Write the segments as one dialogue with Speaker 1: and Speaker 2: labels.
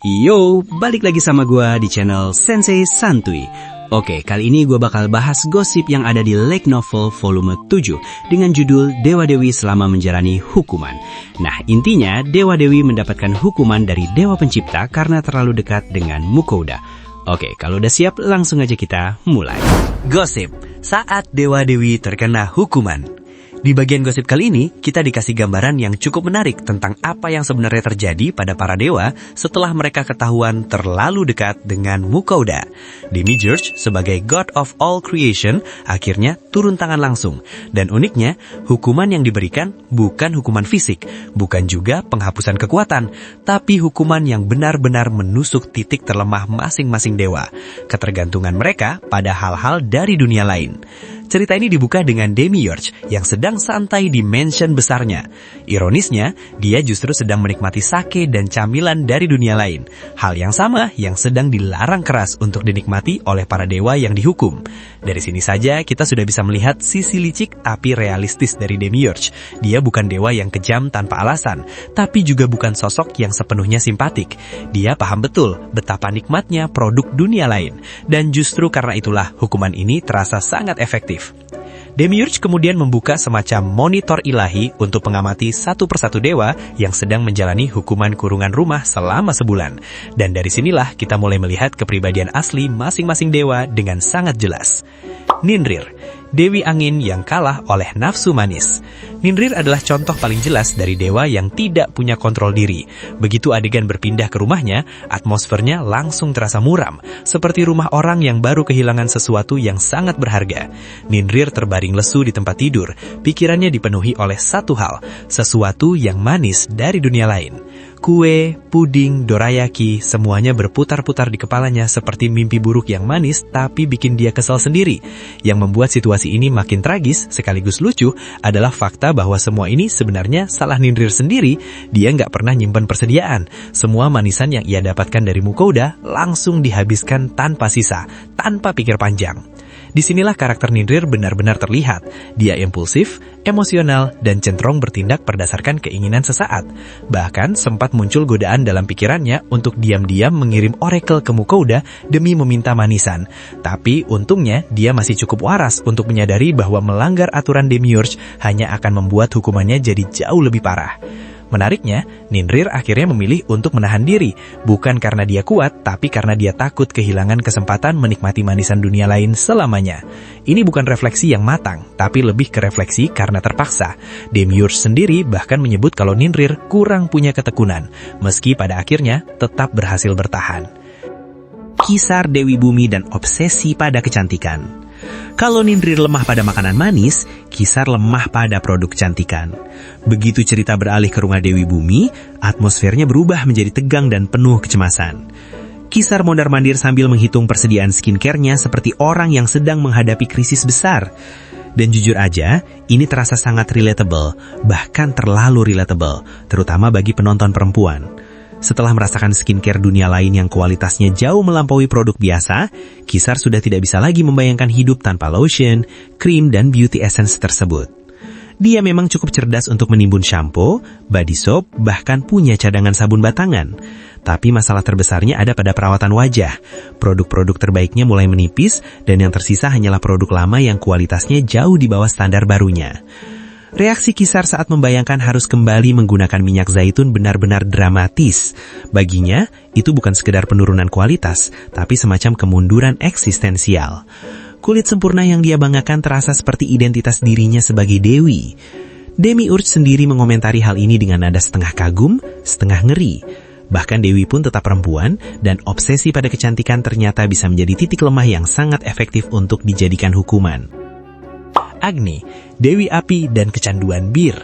Speaker 1: Yo, balik lagi sama gua di channel Sensei Santuy. Oke, kali ini gua bakal bahas gosip yang ada di Light Novel volume 7 dengan judul Dewa Dewi selama menjalani hukuman. Nah, intinya Dewa Dewi mendapatkan hukuman dari Dewa Pencipta karena terlalu dekat dengan Mukouda. Oke, kalau udah siap langsung aja kita mulai.
Speaker 2: Gosip saat Dewa Dewi terkena hukuman. Di bagian gosip kali ini, kita dikasih gambaran yang cukup menarik tentang apa yang sebenarnya terjadi pada para dewa setelah mereka ketahuan terlalu dekat dengan Mukouda. Demiurge sebagai God of All Creation akhirnya turun tangan langsung. Dan uniknya, hukuman yang diberikan bukan hukuman fisik, bukan juga penghapusan kekuatan, tapi hukuman yang benar-benar menusuk titik terlemah masing-masing dewa, ketergantungan mereka pada hal-hal dari dunia lain. Cerita ini dibuka dengan Demiurge yang sedang santai di mansion besarnya. Ironisnya, dia justru sedang menikmati sake dan camilan dari dunia lain. Hal yang sama yang sedang dilarang keras untuk dinikmati oleh para dewa yang dihukum. Dari sini saja kita sudah bisa melihat sisi licik tapi realistis dari Demiurge. Dia bukan dewa yang kejam tanpa alasan, tapi juga bukan sosok yang sepenuhnya simpatik. Dia paham betul betapa nikmatnya produk dunia lain. Dan justru karena itulah hukuman ini terasa sangat efektif. Demiurge kemudian membuka semacam monitor ilahi untuk mengamati satu persatu dewa yang sedang menjalani hukuman kurungan rumah selama sebulan. Dan dari sinilah kita mulai melihat kepribadian asli masing-masing dewa dengan sangat jelas. Ninrir, Dewi Angin yang kalah oleh nafsu manis. Ninrir adalah contoh paling jelas dari dewa yang tidak punya kontrol diri. Begitu adegan berpindah ke rumahnya, atmosfernya langsung terasa muram, seperti rumah orang yang baru kehilangan sesuatu yang sangat berharga. Ninrir terbaring lesu di tempat tidur, pikirannya dipenuhi oleh satu hal, sesuatu yang manis dari dunia lain. Kue, puding, dorayaki, semuanya berputar-putar di kepalanya seperti mimpi buruk yang manis tapi bikin dia kesal sendiri. Yang membuat situasi ini makin tragis sekaligus lucu adalah fakta bahwa semua ini sebenarnya salah Ninrir sendiri. Dia nggak pernah nyimpan persediaan. Semua manisan yang ia dapatkan dari Mukouda langsung dihabiskan tanpa sisa, tanpa pikir panjang. Disinilah karakter Ninrir benar-benar terlihat. Dia impulsif, emosional, dan cenderung bertindak berdasarkan keinginan sesaat. Bahkan sempat muncul godaan dalam pikirannya untuk diam-diam mengirim oracle ke Mukouda demi meminta manisan. Tapi untungnya dia masih cukup waras untuk menyadari bahwa melanggar aturan Demiurge hanya akan membuat hukumannya jadi jauh lebih parah. Menariknya, Ninrir akhirnya memilih untuk menahan diri, bukan karena dia kuat, tapi karena dia takut kehilangan kesempatan menikmati manisan dunia lain selamanya. Ini bukan refleksi yang matang, tapi lebih ke refleksi karena terpaksa. Demiurge sendiri bahkan menyebut kalau Ninrir kurang punya ketekunan, meski pada akhirnya tetap berhasil bertahan. Kisar Dewi Bumi dan obsesi pada kecantikan. Kalau Ninrir lemah pada makanan manis, Kisar lemah pada produk kecantikan. Begitu cerita beralih ke rumah Dewi Bumi, atmosfernya berubah menjadi tegang dan penuh kecemasan. Kisar mondar-mandir sambil menghitung persediaan skincare-nya seperti orang yang sedang menghadapi krisis besar. Dan jujur aja, ini terasa sangat relatable, bahkan terlalu relatable, terutama bagi penonton perempuan. Setelah merasakan skincare dunia lain yang kualitasnya jauh melampaui produk biasa, Kisar sudah tidak bisa lagi membayangkan hidup tanpa lotion, krim, dan beauty essence tersebut. Dia memang cukup cerdas untuk menimbun shampoo, body soap, bahkan punya cadangan sabun batangan. Tapi masalah terbesarnya ada pada perawatan wajah. Produk-produk terbaiknya mulai menipis, dan yang tersisa hanyalah produk lama yang kualitasnya jauh di bawah standar barunya. Reaksi Kisar saat membayangkan harus kembali menggunakan minyak zaitun benar-benar dramatis. Baginya, itu bukan sekedar penurunan kualitas, tapi semacam kemunduran eksistensial. Kulit sempurna yang dia banggakan terasa seperti identitas dirinya sebagai dewi. Demiurge sendiri mengomentari hal ini dengan nada setengah kagum, setengah ngeri. Bahkan Dewi pun tetap perempuan, dan obsesi pada kecantikan ternyata bisa menjadi titik lemah yang sangat efektif untuk dijadikan hukuman. Agni, Dewi Api dan kecanduan bir.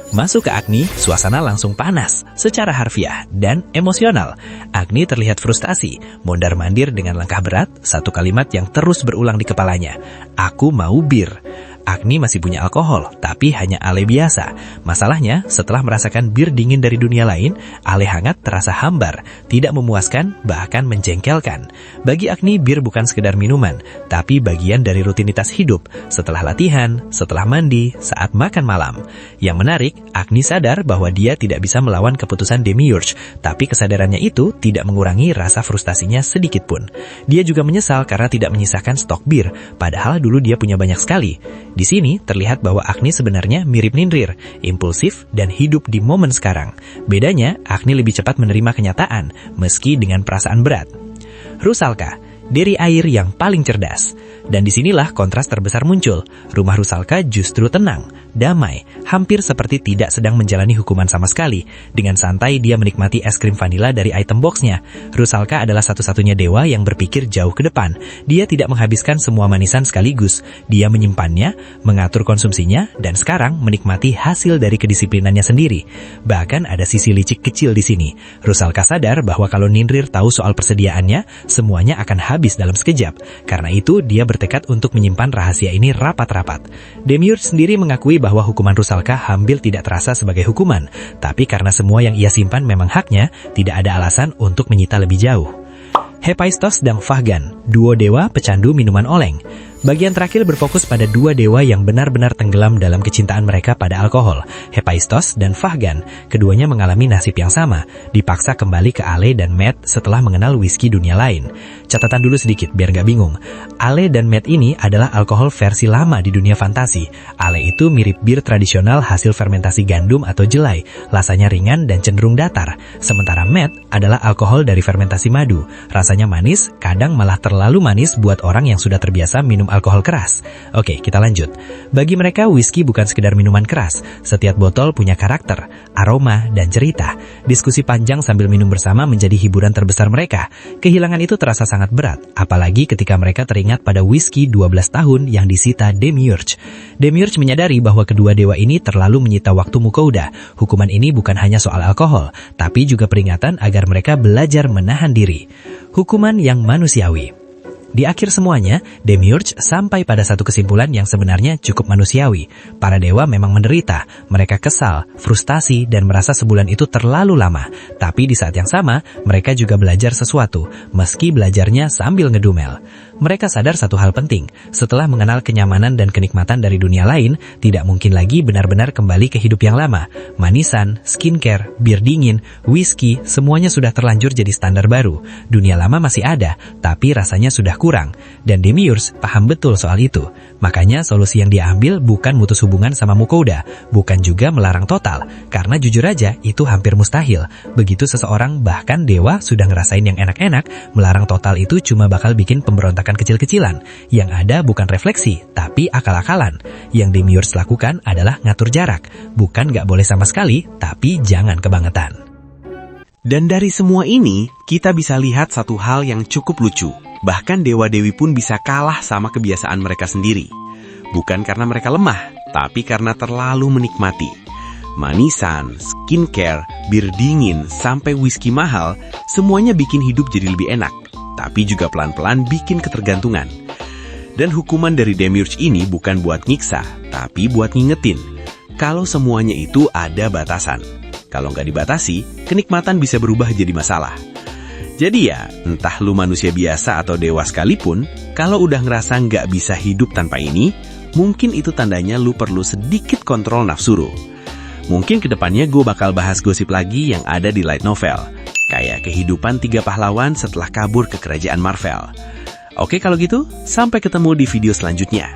Speaker 2: Masuk ke Agni, suasana langsung panas, secara harfiah dan emosional. Agni terlihat frustasi, mondar-mandir dengan langkah berat, satu kalimat yang terus berulang di kepalanya. Aku mau bir. Agni masih punya alkohol, tapi hanya ale biasa. Masalahnya, setelah merasakan bir dingin dari dunia lain, ale hangat terasa hambar, tidak memuaskan, bahkan menjengkelkan. Bagi Agni, bir bukan sekedar minuman, tapi bagian dari rutinitas hidup, setelah latihan, setelah mandi, saat makan malam. Yang menarik, Agni sadar bahwa dia tidak bisa melawan keputusan Demiurge, tapi kesadarannya itu tidak mengurangi rasa frustasinya sedikit pun. Dia juga menyesal karena tidak menyisakan stok bir, padahal dulu dia punya banyak sekali. Di sini terlihat bahwa Agni sebenarnya mirip Ninrir, impulsif dan hidup di momen sekarang. Bedanya, Agni lebih cepat menerima kenyataan, meski dengan perasaan berat. Rusalka, dari air yang paling cerdas. Dan disinilah kontras terbesar muncul. Rumah Rusalka justru tenang, damai, hampir seperti tidak sedang menjalani hukuman sama sekali. Dengan santai dia menikmati es krim vanila dari item boxnya. Rusalka adalah satu-satunya dewa yang berpikir jauh ke depan. Dia tidak menghabiskan semua manisan sekaligus. Dia menyimpannya, mengatur konsumsinya, dan sekarang menikmati hasil dari kedisiplinannya sendiri. Bahkan ada sisi licik kecil di sini. Rusalka sadar bahwa kalau Ninrir tahu soal persediaannya, semuanya akan habis dalam sekejap. Karena itu dia bertekad untuk menyimpan rahasia ini rapat-rapat. Demiurge sendiri mengakui bahwa hukuman Rusalka hampir tidak terasa sebagai hukuman, tapi karena semua yang ia simpan memang haknya, tidak ada alasan untuk menyita lebih jauh. Hephaistos dan Vahgan, duo dewa pecandu minuman oleng. Bagian terakhir berfokus pada dua dewa yang benar-benar tenggelam dalam kecintaan mereka pada alkohol, Hephaistos dan Vahgan. Keduanya mengalami nasib yang sama, dipaksa kembali ke Ale dan Met setelah mengenal whisky dunia lain. Catatan dulu sedikit biar gak bingung. Ale dan Met ini adalah alkohol versi lama di dunia fantasi. Ale itu mirip bir tradisional hasil fermentasi gandum atau jelai, rasanya ringan dan cenderung datar. Sementara Met adalah alkohol dari fermentasi madu, rasanya manis, kadang malah terlalu manis buat orang yang sudah terbiasa minum alkohol keras. Oke, kita lanjut. Bagi mereka, whisky bukan sekedar minuman keras. Setiap botol punya karakter, aroma, dan cerita. Diskusi panjang sambil minum bersama menjadi hiburan terbesar mereka. Kehilangan itu terasa sangat berat, apalagi ketika mereka teringat pada whisky 12 tahun yang disita Demiurge. Demiurge menyadari bahwa kedua dewa ini terlalu menyita waktu Mukoda. Hukuman ini bukan hanya soal alkohol, tapi juga peringatan agar mereka belajar menahan diri. Hukuman yang manusiawi. Di akhir semuanya, Demiurge sampai pada satu kesimpulan yang sebenarnya cukup manusiawi. Para dewa memang menderita, mereka kesal, frustasi, dan merasa sebulan itu terlalu lama. Tapi di saat yang sama, mereka juga belajar sesuatu, meski belajarnya sambil ngedumel. Mereka sadar satu hal penting, setelah mengenal kenyamanan dan kenikmatan dari dunia lain, tidak mungkin lagi benar-benar kembali ke hidup yang lama. Manisan, skincare, bir dingin, whisky, semuanya sudah terlanjur jadi standar baru. Dunia lama masih ada, tapi rasanya sudah kurang. Dan Demiurge paham betul soal itu. Makanya solusi yang dia ambil bukan mutus hubungan sama Mukoda, bukan juga melarang total, karena jujur aja itu hampir mustahil. Begitu seseorang bahkan dewa sudah ngerasain yang enak-enak, melarang total itu cuma bakal bikin pemberontakan kecil-kecilan. Yang ada bukan refleksi, tapi akal-akalan. Yang Demiurge lakukan adalah ngatur jarak. Bukan gak boleh sama sekali, tapi jangan kebangetan.
Speaker 1: Dan dari semua ini, kita bisa lihat satu hal yang cukup lucu. Bahkan dewa-dewi pun bisa kalah sama kebiasaan mereka sendiri. Bukan karena mereka lemah, tapi karena terlalu menikmati. Manisan, skincare, bir dingin, sampai whisky mahal, semuanya bikin hidup jadi lebih enak. Tapi juga pelan-pelan bikin ketergantungan. Dan hukuman dari Demiurge ini bukan buat nyiksa, tapi buat ngingetin. Kalau semuanya itu ada batasan. Kalau nggak dibatasi, kenikmatan bisa berubah jadi masalah. Jadi ya, entah lu manusia biasa atau dewa sekalipun, kalau udah ngerasa nggak bisa hidup tanpa ini, mungkin itu tandanya lu perlu sedikit kontrol nafsu lu. Mungkin kedepannya gue bakal bahas gosip lagi yang ada di light novel. Kayak kehidupan 3 pahlawan setelah kabur ke kerajaan Marvel. Oke kalau gitu, sampai ketemu di video selanjutnya.